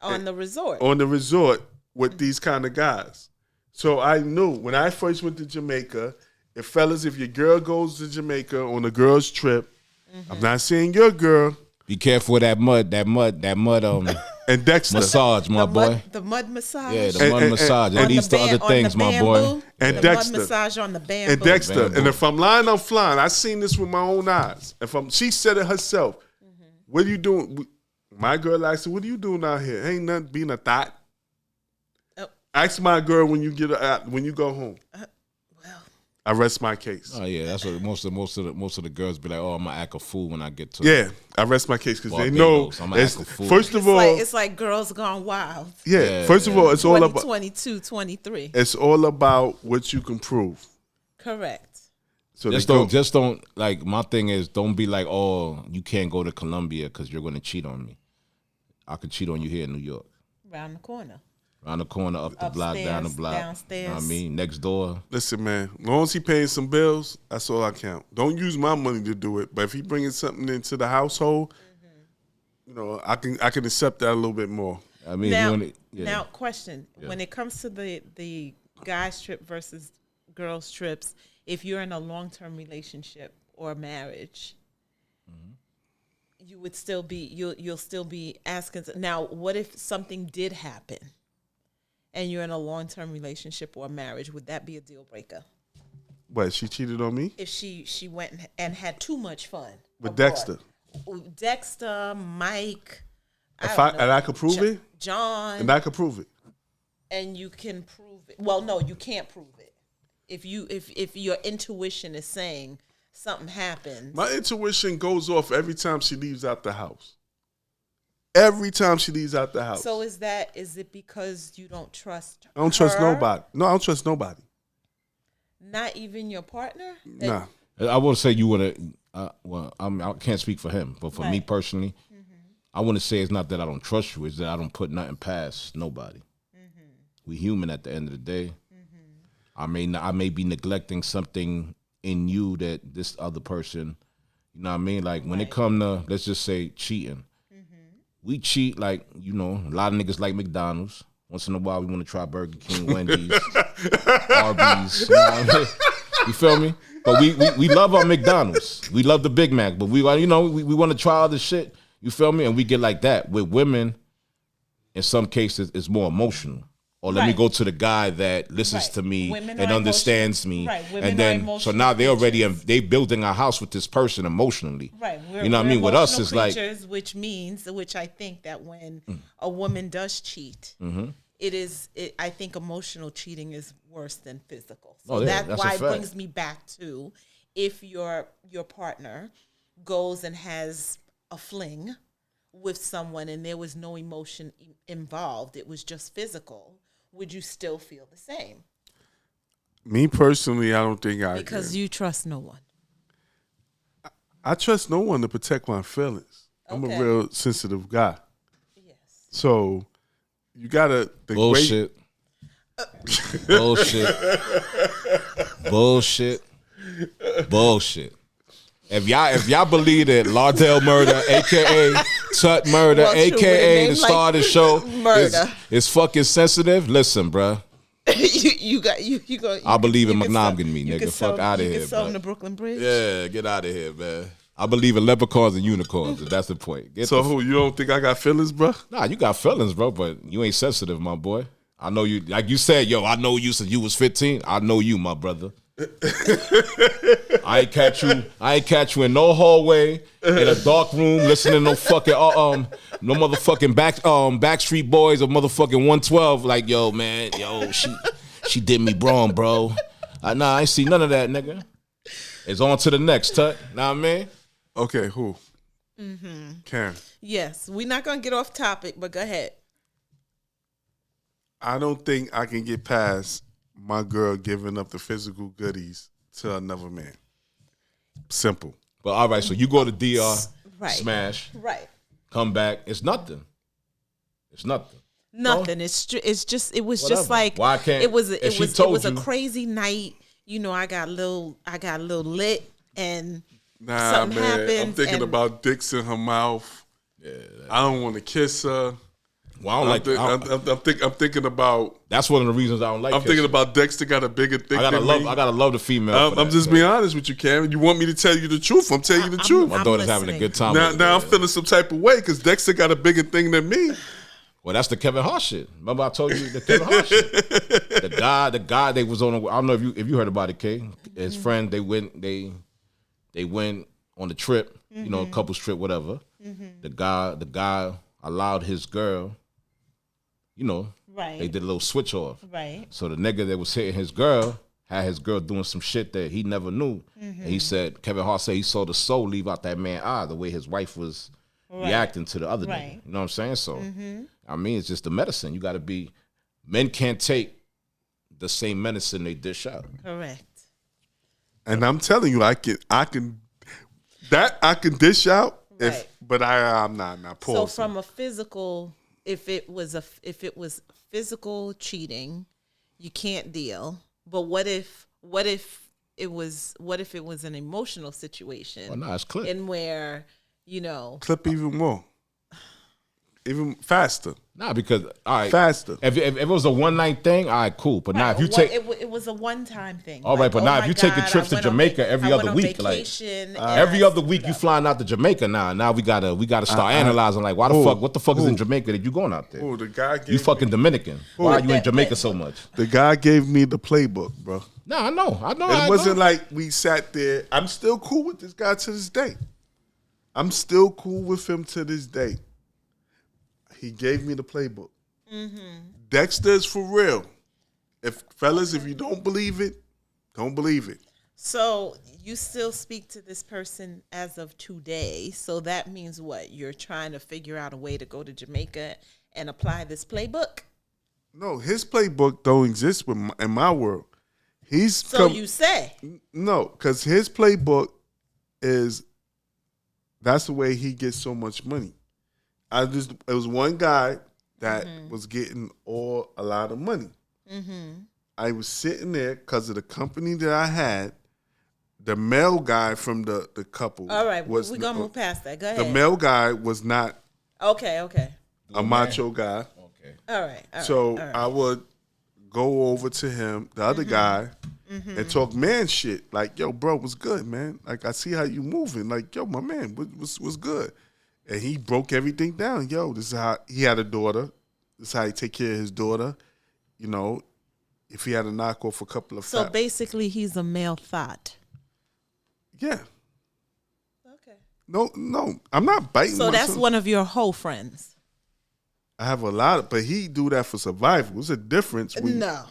on the resort. on the resort with these kind of guys. So I knew when I first went to Jamaica, if your girl goes to Jamaica on a girl's trip, I'm not saying your girl be careful with that mud and Dexter massage, my boy. The mud massage. Yeah, the mud massage. On And these the the other on things, the my boy. bamboo, And the Dexter. mud massage on the bamboo. and Dexter. Bamboo. And if I'm lying, I'm flying. I seen this with my own eyes. She said it herself. What are you doing? My girl asked her, "What are you doing out here? Ain't nothing being a thought." Oh. Ask my girl when you when you go home. Well, I rest my case. Oh yeah, that's what most of the girls be like. Oh, I'm gonna act a fool when I get to. Yeah, I rest my case because they know. Barbados. I'm gonna act a fool. First of all, it's like Girls Gone Wild. yeah. First of all, it's all about 2022, 23. it's all about what you can prove. Correct. So Just don't like. My thing is, don't be like, oh, you can't go to Colombia because you're gonna cheat on me. I could cheat on you here in New York, Around the corner. around the corner, up the block, down the Upstairs, block. downstairs. You know what I mean, next door. Listen, man. As long as he paying some bills, that's all I count. Don't use my money to do it. But if he bringing something into the household, you know, I can accept that a little bit more. I mean, Now, you wanna- yeah. now, question: when it comes to the guys trip versus girls trips, if you're in a long-term relationship or marriage, you would still be you'll still be asking. Now, what if something did happen, and you're in a long-term relationship or marriage? Would that be a deal breaker? What, she cheated on me? If she went and had too much fun With abroad? Dexter. Dexter, Mike. And I could prove it? John. And I could prove it. And you can prove it. Well, no, you can't prove it. If your intuition is saying something happens. My intuition goes off every time she leaves out the house. Every time she leaves out the house. So is it because you don't trust I don't trust her? nobody. No, I don't trust nobody. Not even your partner? Nah. I would say you would have. Well, I can't speak for him, but for me Right. personally, I want to say it's not that I don't trust you; it's that I don't put nothing past nobody. We human at the end of the day. I may be neglecting something in you that this other person, you know what I mean? Like when it come to, let's just say cheating, we cheat like, you know, a lot of niggas like McDonald's. Once in a while, we want to try Burger King, Wendy's, Arby's. You know what I mean? You feel me? But we love our McDonald's. We love the Big Mac. But we want to try other shit. You feel me? And we get like that. With women, in some cases, it's more emotional. or let me Right. go to the guy that listens Right. to me Women and are understands me. Right. Women And are then, so emotional now they already, creatures. they building a house with this person emotionally. Right. You know what I mean? With us, emotional it's like, creatures, which I think that when a woman does cheat, Mm-hmm. I think emotional cheating is worse than physical. So Oh, yeah, that's that's a why it fact. brings me back to if your partner goes and has a fling with someone and there was no emotion involved, it was just physical, would you still feel the same? Me personally, I don't think I Because can. you trust no one. I trust no one to protect my feelings. I'm Okay. a real sensitive guy. Yes. So you gotta the bullshit. Bullshit. Bullshit. Bullshit. If y'all believe that Lardell Murder, aka Tut Murder, Well, true, with a aka name the star like of the show, Murder. is fucking sensitive, listen, bruh. you go. I believe in you can monogamy, you nigga. can Fuck sell- outta you here, can sell bro. them to Brooklyn Bridge. Yeah, get out of here, man. I believe in leprechauns and unicorns. If that's the point. Get So the who, you don't think I got feelings, bro? Nah, you got feelings, bro, but you ain't sensitive, my boy. I know you, like you said, yo, I know you since you was 15. I know you, my brother. I ain't catch you in no hallway, in a dark room, listening to no fucking no motherfucking Backstreet Boys or motherfucking 112. Like, yo, man, yo, she did me wrong, bro. Nah, I ain't see none of that, nigga. It's on to the next, Tut. Know what I mean? Okay, who? Karen. Yes, we're not gonna get off topic, but go ahead. I don't think I can get past my girl giving up the physical goodies to another man. Simple. But all right, so you go to DR, Right. smash, Right. come back. It's nothing. It's nothing. Nothing. It's just. It was just Whatever. like. Why can't- It was. if It she was. It told was a you- crazy night. You know, I got a little lit, and Nah, something man. I'm happened, thinking and- about dicks in her mouth. Yeah, I don't want to kiss her. Well, I don't like. I'm thinking about. That's one of the reasons I don't like. I'm thinking kissing. about Dexter got a bigger dick I gotta than love. me. I gotta love the female. for I'm that, just so. being honest with you, Karen. You want me to tell you the truth? I'm telling you the truth. My I'm daughter's having a listening. good time. Now, with it, now I'm man. feeling some type of way because Dexter got a bigger thing than me. Well, that's the Kevin Hart shit. Remember I told you the Kevin Hart shit. The guy they was on. I don't know if you heard about it, Kay. His friend they went on the trip. You know, a couple's trip, whatever. The guy allowed his girl. You know, Right. they did a little switch off. right. So the nigga that was hitting his girl had his girl doing some shit that he never knew. And he said, Kevin Hart said he saw the soul leave out that man's eye, the way his wife was reacting to the other Right. nigga. You know what I'm saying? So, I mean, it's just the medicine. You got to be, men can't take the same medicine they dish out. Correct. And I'm telling you, I can dish out if, Right. but I'm not. Pause. So from a physical, if it was physical cheating, you can't deal. But what if it was an emotional situation? Oh, no, it's clear. And where, you know, clip even more, even faster, Nah, because, all right. faster. If it was a one night thing, all right, cool. But now if you take, it was a one-time thing. all right, but oh now if my you taking God, trips I to went on Jamaica va- every I went other on week, like, vacation, and every I other week you screwed up. flying out to Jamaica now. Now we gotta start analyzing like what the fuck is in Jamaica that you going out there? Oh, the guy gave You fucking me, Dominican. Why are you in That- Jamaica that- so much? the guy gave me the playbook, bro. Nah, I know. It wasn't like we sat there. I'm still cool with this guy to this day. I'm still cool with him to this day. He gave me the playbook. Dexter's for real. If you don't believe it, don't believe it. So you still speak to this person as of today. So that means what? You're trying to figure out a way to go to Jamaica and apply this playbook? No, his playbook don't exist in my world. So you say. No, because his playbook is that's the way he gets so much money. It was one guy that was getting a lot of money. I was sitting there because of the company that I had. The male guy from the couple. All right, was we're going to move past that. Go ahead. The male guy was not Okay. a macho guy. Okay. All right. So all right. I would go over to him, the other guy, and talk man shit. Like, yo, bro, what's good, man? Like, I see how you moving. Like, yo, my man, what's good? And he broke everything down. Yo, this is how he had a daughter. This is how he take care of his daughter. you know, if he had to knock off a couple of So basically, he's a male thought. yeah. Okay. No, I'm not biting. So that's myself. one of your whole friends. I have a lot of, but he do that for survival. There's a difference. When, No.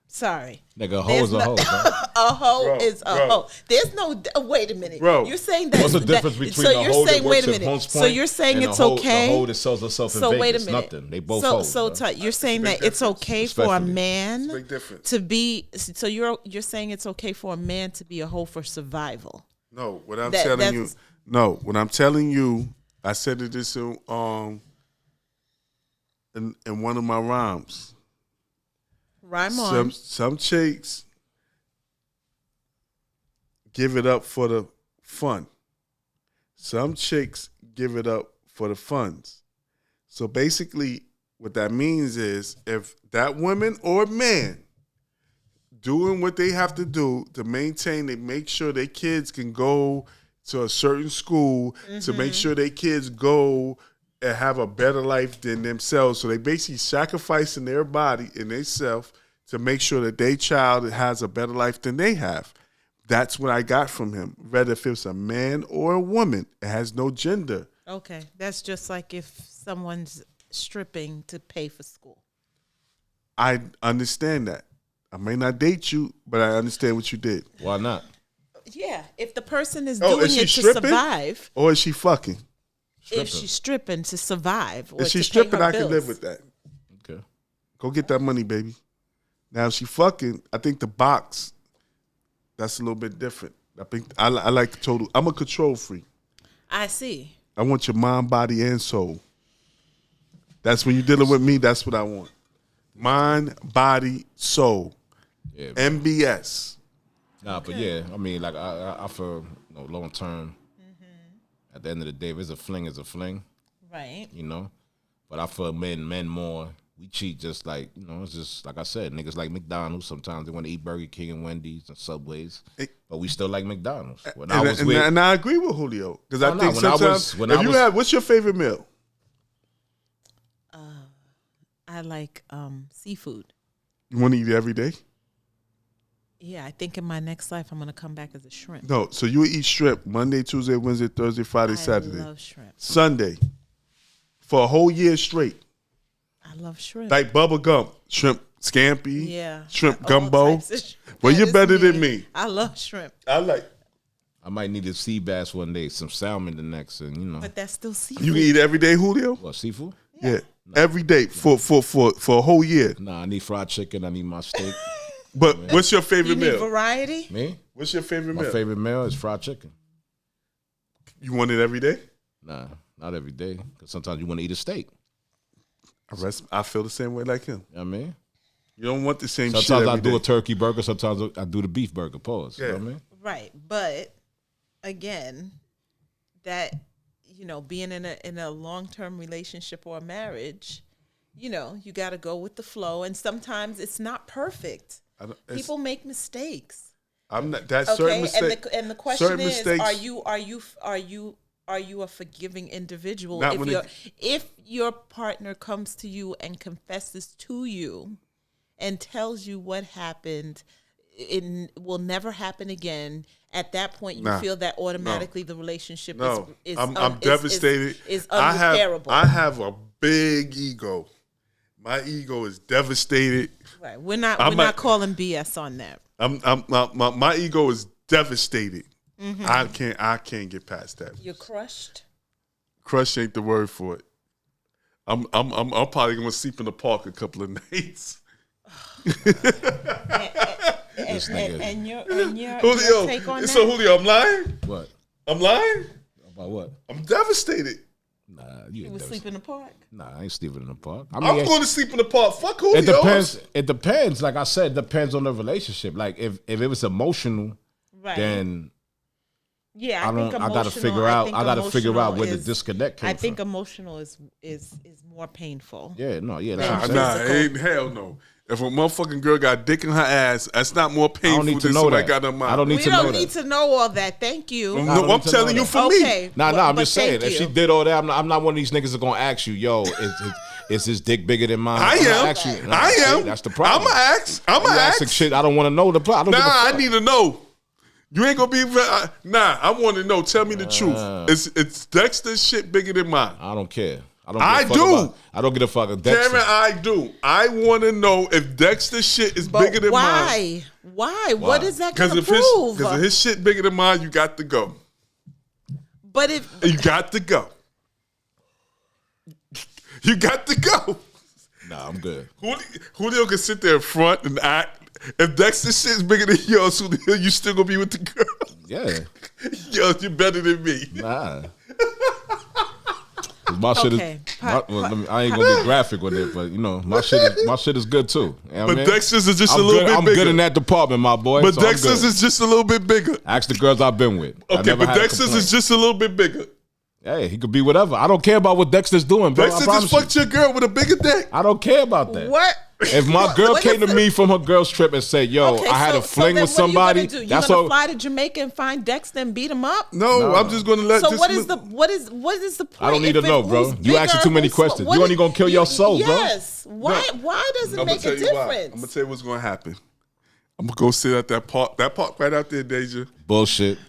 Sorry. Nigga, a hoe is a hoe, bro. A hoe Bro, is a bro. hoe. There's no. Wait a minute. Bro. You're saying that. What's the difference between so a you're hoe saying, that wait works a at minute. Hunts So Point you're saying and it's a hoe, okay. The hoe that sells herself in So Vegas, wait a minute. nothing. They both hoes. So bro. you're saying Big that it's difference. okay for a Respectfully. man It's a big difference. to be. So you're saying it's okay for a man to be a hoe for survival. No, what I'm That- telling you. that's- No, what I'm telling you. I said it this in one of my rhymes. Rhyme on. Some chicks give it up for the fun. Some chicks give it up for the funds. So basically, what that means is if that woman or man doing what they have to do to maintain, they make sure their kids can go to a certain school, to make sure their kids go and have a better life than themselves. So they basically sacrificing their body and their self to make sure that their child has a better life than they have. That's what I got from him. Whether if it's a man or a woman, it has no gender. Okay, that's just like if someone's stripping to pay for school. I understand that. I may not date you, but I understand what you did. Why not? Yeah, if the person is Oh, doing is she it to stripping? survive, Or is she fucking? if she's stripping to survive, or If she's to pay stripping, her I can bills. live with that. Okay. Go get that money, baby. Now, if she fucking, I think the box, that's a little bit different. I think I like the total. I'm a control freak. I see. I want your mind, body, and soul. That's when you're dealing with me. That's what I want. Mind, body, soul. Yeah. MBS. Nah, but yeah, I mean, like I for long term. At the end of the day, if it's a fling, it's a fling, Right. you know. But I feel men more. We cheat just like it's just like I said, niggas like McDonald's. Sometimes they want to eat Burger King and Wendy's and Subways, but we still like McDonald's. When I was with, And I agree with Julio because I No, think when I sometimes was- when if I you was- have, what's your favorite meal? I like seafood. You want to eat it every day? Yeah, I think in my next life I'm gonna come back as a shrimp. No, so you eat shrimp Monday, Tuesday, Wednesday, Thursday, Friday, Saturday, I love shrimp. Sunday, for a whole year straight. I love shrimp. Like bubble gum, shrimp scampi, Yeah. shrimp All gumbo. types of shrimp. Well, That you're is better than me. I love shrimp, I like. I might need a sea bass one day, some salmon the next, and but that's still seafood. You can eat every day, Julio. what, seafood? Yeah, every day for a whole year. Nah, I need fried chicken. I need my steak. But what's your You favorite need meal? variety. Me, What's your favorite my meal? favorite meal is fried chicken. You want it every day? Nah, not every day. Because sometimes you want to eat a steak. I feel the same way like him. You know what I mean? You don't want the same Sometimes shit I every do day. a turkey burger. Sometimes I do the beef burger. Pause. You know what I mean? Right, but again, that being in a long-term relationship or a marriage, you got to go with the flow, and sometimes it's not perfect. People make mistakes. I'm not that Okay, certain mistake. and the question certain is, mistakes- are you a forgiving individual? Not when If your partner comes to you and confesses to you and tells you what happened, it will never happen again. At that point, you Nah. feel that automatically the relationship No, is I'm devastated. Is I unrepairable. have a big ego. My ego is devastated. Right. We're not I we're might- not calling BS on that. My ego is devastated. Mm-hmm. I can't get past that. You're crushed. Crush ain't the word for it. I'm probably gonna sleep in the park a couple of nights. This nigga. And your Julio, take on so that? Julio, I'm lying. What? I'm lying. About what? I'm devastated. Nah, You you ain't would never- sleep in the park. Nah, I ain't sleeping in the park. I I'm mean, going to sleep in the park. Fuck Julio. it depends. It depends. Like I said, depends on the relationship. Like if it was emotional, Right. then Yeah, I think don't. I got to emotional- figure out. think I got to figure out emotional where the is- disconnect came I think from. emotional is more painful. Yeah, no, yeah. That's Nah, what I'm saying. Nah, ain't hell no. If a motherfucking girl got dick in her ass, that's not more I painful don't need to than know somebody that. got in her mouth. I don't need We to know don't that. need to know all that. Thank you. I No, don't I'm need to telling know you that. for me. Okay. Nah, Well, I'm but just saying. thank If she you. did all that, I'm not one of these niggas that's gonna ask you, yo, Is his dick bigger than mine? I am. I am. That's the problem. I'm You a asking ask. shit I don't want to know. I don't give a I fuck. need to know. You ain't gonna be. I want to know. Tell me the truth. It's Dexter's shit bigger than mine. I don't care. I don't. I give a fuck do. about- I don't give a fuck. Dexter. Cameron, I do. I want to know if Dexter's shit is But bigger than mine. Why? What is that going Because to prove? if his shit bigger than mine, you got to go. But if You got to go. You got to go. Nah, I'm good. Julio can sit there in front and act. If Dexter's shit is bigger than yours, Julio, you still gonna be with the girl. Yeah. Yo, you're better than me. Nah. 'Cause my shit Okay. is. I ain't gonna get graphic with it, but you know, my shit is good too. You know what I But mean? Dexter's is just I'm a little good, bit I'm bigger. good in that department, my boy. But so I'm Dexter's good. is just a little bit bigger. Ask the girls I've been with. I Okay, never but had a Dexter's complaint. is just a little bit bigger. Hey, he could be whatever. I don't care about what Dexter's doing, bro. Dexter I just promise you. fucked your girl with a bigger dick. I don't care about that. what? If my girl What came is to me from her girl's trip and said, "Yo, Okay, I had so- a fling so with then what are somebody," you gonna do? that's You gonna all. fly to Jamaica and find Dexter and beat him up? No, I'm just gonna let. So this what is look- what is the point? I don't need to If know, it- bro. who's You asking bigger, too many who's small- questions. what You is- only gonna kill your soul, bro. Yes. Why does it I'm make a tell you why. I'm difference? gonna tell you what's gonna happen. I'm gonna go sit at that park. That park right out there, Deja. Bullshit.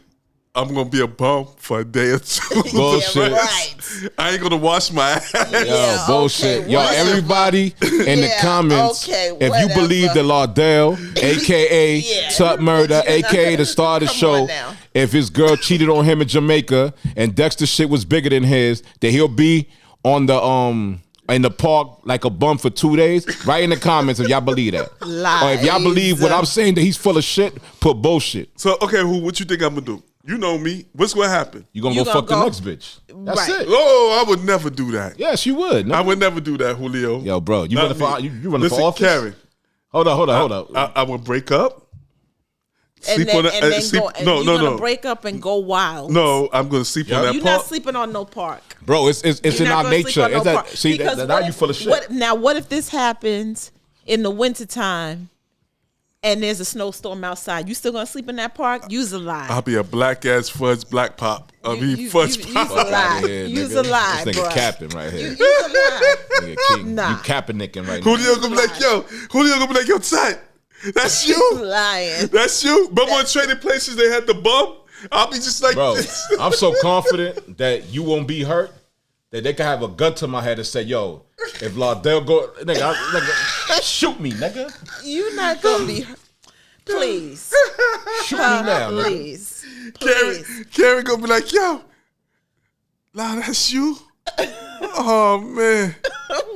I'm gonna be a bum for a day or two. Bullshit. right. I ain't gonna wash my ass. Yo, Yeah, bullshit. okay, Yo, whatever. everybody in the Yeah, comments, okay, if you whatever. believe that Lardell, aka Yeah. Tut Murder, aka the star of the Come show, on now. if his girl cheated on him in Jamaica and Dexter's shit was bigger than his, that he'll be on the in the park like a bum for 2 days. Write in the comments if y'all believe that. Or if y'all believe what I'm saying, that he's full of shit, put bullshit. So okay, what you think I'm gonna do? You know me. What's gonna happen? You gonna You go gonna fuck the go- next bitch. That's Right. it. Oh, I would never do that. Yes, you would. I nigga. would never do that, Julio. Yo, bro, you Not running for me. you running Listen, for office? Karen. Hold up. I would break up. And then, the- and then sleep- go. And no, you're no, gonna no. break up and go wild. No, I'm gonna sleep on that You're park. not sleeping on no park. Bro, it's You're in not our gonna sleep nature. on no It's that, park. see, Because now what you if- full of shit. What if this happens in the wintertime and there's a snowstorm outside? You still gonna sleep in that park? Use a lie. I'll be a black ass fudge black pop. I'll be fudge use pop. a lie. Outta here, Use nigga. a lie, This nigga bro. capping right here. Use a lie. Nigga king. Nah. You Kaepernicking right now. Julio gonna be like, yo. Julio gonna be like, yo, tight. That's you. Lying. That's you. But on Trading Places, they had the bum. I'll be just like Bro, this. I'm so confident that you won't be hurt that they can have a gun to my head and say, yo, if Lardell go, nigga, shoot me, nigga. You're not gonna be. Please, Shoot me now, nigga. please, please. Karen gonna be like, yo, nah, that's you. Oh man,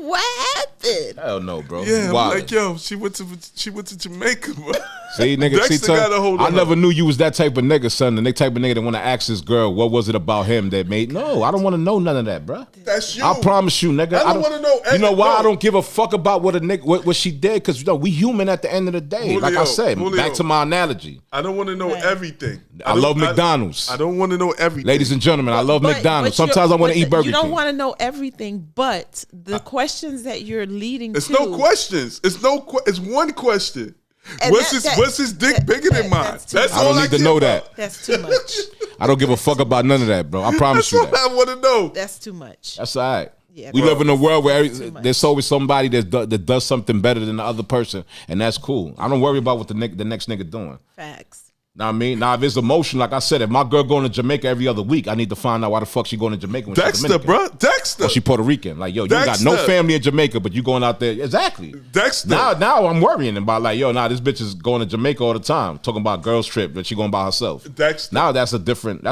What happened? Hell no, bro. yeah. I'm Wildin'. like, yo, she went to Jamaica, bro. See, nigga, Dexter see, got a hold I of never her. knew you was that type of nigga, son. And they type of nigga that want to ask this girl, what was it about him that made? No, I don't want to know none of that, bro. That's you. I promise you, nigga. I don't wanna know You know why no. I don't give a fuck about what a nigga what she did? Because you know we human at the end of the day. Like I Julio, said, Julio. back to my analogy. I don't want to know Right. everything. I love McDonald's. I don't want to know everything. Ladies and gentlemen, I love But- McDonald's. but you Sometimes I don't- want to but eat Burger You don't King. want to know everything, but the questions that you're leading It's to. no questions. It's it's one question. And What's that- his dick that- bigger than mine? that's too That's much. I all don't need to care know about. that. That's too much. I don't give a fuck about none of that, bro. I promise That's you all that. I want to know. That's too much. That's all right. Yeah, We bro. live in a world where too much. there's always somebody that does something better than the other person, and that's cool. I don't worry about what the next nigga doing. Facts. Know what I mean? Now, if it's emotion, like I said, if my girl going to Jamaica every other week, I need to find out why the fuck she going to Jamaica when she's Dexter, Dominican. bro. Dexter. Or she Puerto Rican. Like, yo, you got no Dexter. family in Jamaica, but you going out there. Exactly. Dexter. Now I'm worrying about like, yo, this bitch is going to Jamaica all the time, talking about girls trip that she going by herself. Dexter. Now that's a different.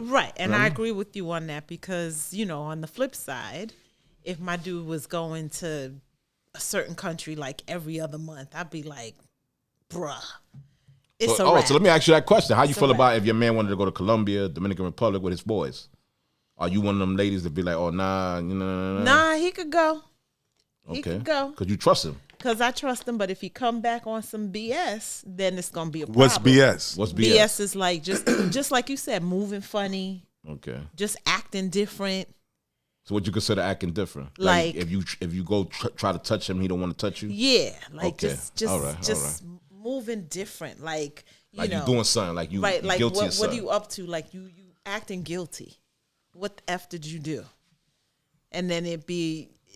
Right. And I agree with you on that because, on the flip side, if my dude was going to a certain country like every other month, I'd be like, bruh, it's a wrap. So let me ask you that question. How you It's a feel wrap. about if your man wanted to go to Colombia, Dominican Republic with his boys? Are you one of them ladies that be like, oh, nah, Nah, he could go. He could go. Because you trust him. Because I trust him, but if he come back on some BS, then it's going to be a problem. What's BS? What's BS? BS is like just like you said, moving funny, Okay. just acting different. So what you consider acting different? Like- if you go try to touch him, he don't want to touch you. Yeah, like Okay. just All right. moving different. Like Like you doing something, like you right? Like guilty of what are something. you up to? Like you acting guilty. What the f did you do? And then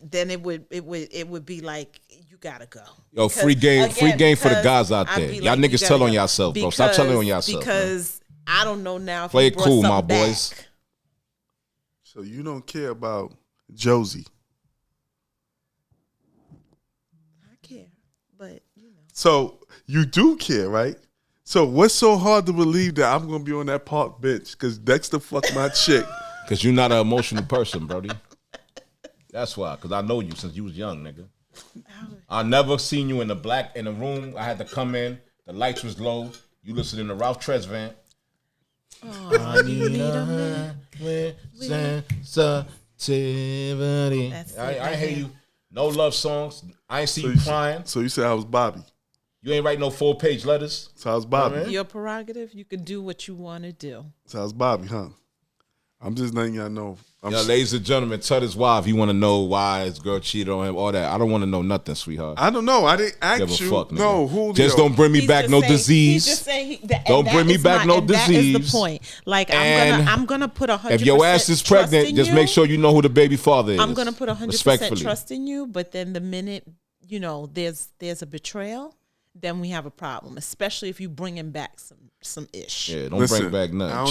then it would be like you gotta go. Yo, free game for the guys out there. Y'all niggas tell on yourself, bro. Stop telling on yourself. Because I don't know now. If play it cool, my back. boys. So you don't care about Josie? I care, but you know. So you do care, right? So what's so hard to believe that I'm gonna be on that park bench because Dexter fucked my chick? Because you're not an emotional person, Brody. That's why. Because I know you since you was young, nigga. I never seen you in the room. I had to come in. The lights was low. You listening to Ralph Tresvant. Oh, you need a man. Sensitivity. I ain't hear you. No love songs. I ain't see you crying. So you said I was Bobby. You ain't write no 4-page letters. So I was Bobby. Your prerogative. You can do what you want to do. So I was Bobby, huh? I'm just letting y'all know. Ladies and gentlemen, tell his wife you want to know why his girl cheated on him, all that. I don't want to know nothing, sweetheart. I don't know. I didn't ask Give a you. fuck, nigga. No, Julio. Just don't bring me back no disease. He's just saying don't bring me back no disease. That is the point. Like I'm gonna put 100%. If your ass is pregnant, just make sure you know who the baby father is. I'm gonna put 100% trust in you. But then the minute there's a betrayal, then we have a problem. Especially if you bringing back some ish. Yeah, don't bring back nothing. I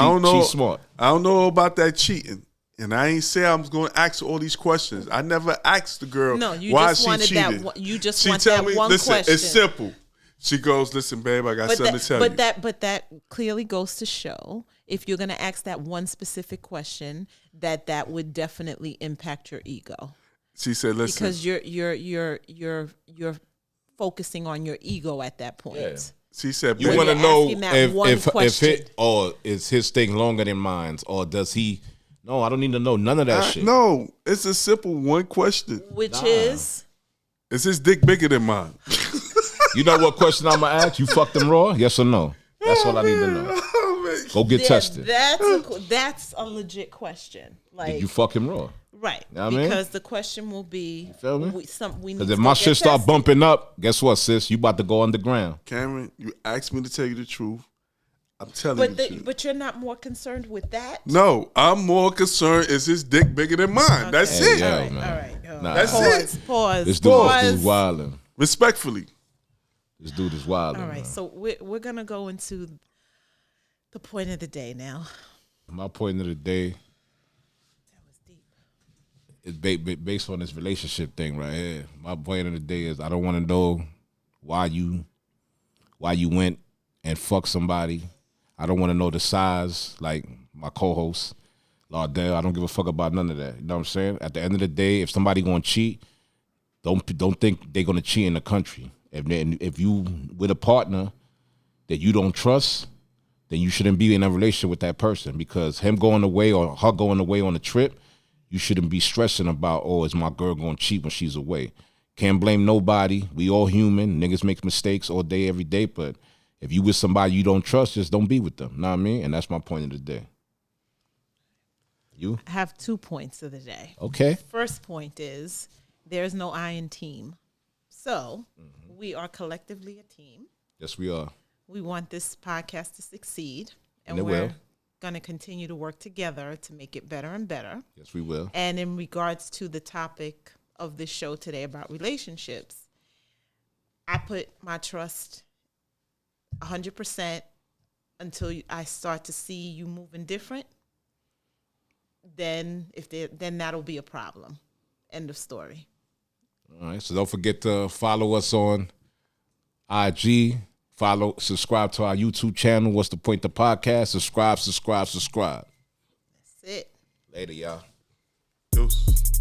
don't know. Cheat smart. I don't know about that cheating. And I ain't say I was going to ask all these questions. I never asked the girl why she cheated. You just want that one question. It's simple. She goes, listen, babe, I got something to tell you. But that clearly goes to show if you're going to ask that one specific question, that would definitely impact your ego. She said, listen, because you're focusing on your ego at that point. Yeah. She said, you want to know if it or is his thing longer than mine, or does he? No, I don't need to know none of that shit. No, it's a simple one question. Which is his dick bigger than mine? You know what question I'm gonna ask? You fucked him raw? Yes or no? That's all I need to know. Go get tested. That's a legit question. Like, did you fuck him raw? Right. You know what I mean? Because the question will be, feel me? Because if my shit start bumping up, guess what, sis? You about to go underground. Cameron, you asked me to tell you the truth. I'm telling you. But you're not more concerned with that? No, I'm more concerned. Is his dick bigger than mine? Okay. That's it. All right. Nah. That's it. Pause. This dude is wilding. Respectfully. This dude is wilding. All right. Man. So we're gonna go into the point of the day now. My point of the day. That was It's deep. based on this relationship thing right here. My point of the day is I don't want to know why you went and fucked somebody. I don't want to know the size, like my co-host, Lardell. I don't give a fuck about none of that. You know what I'm saying? At the end of the day, if somebody gonna cheat, don't think they're gonna cheat in the country. If you with a partner that you don't trust, then you shouldn't be in a relationship with that person, because him going away or her going away on a trip, you shouldn't be stressing about, oh, is my girl gonna cheat when she's away? Can't blame nobody. We all human. Niggas make mistakes all day, every day, but if you with somebody you don't trust, just don't be with them. Know what I mean? And that's my point of the day. You? I have 2 points of the day. Okay. First point is there's no I in team. So we are collectively a team. Yes, we are. We want this podcast to succeed. And we're going to continue to work together to make it better and better. Yes, we will. And in regards to the topic of this show today about relationships, I put my trust 100% until I start to see you moving different. Then that'll be a problem. End of story. All right. So don't forget to follow us on IG. Subscribe to our YouTube channel. What's the Point? The podcast. Subscribe. That's it. Later, y'all. Deuce.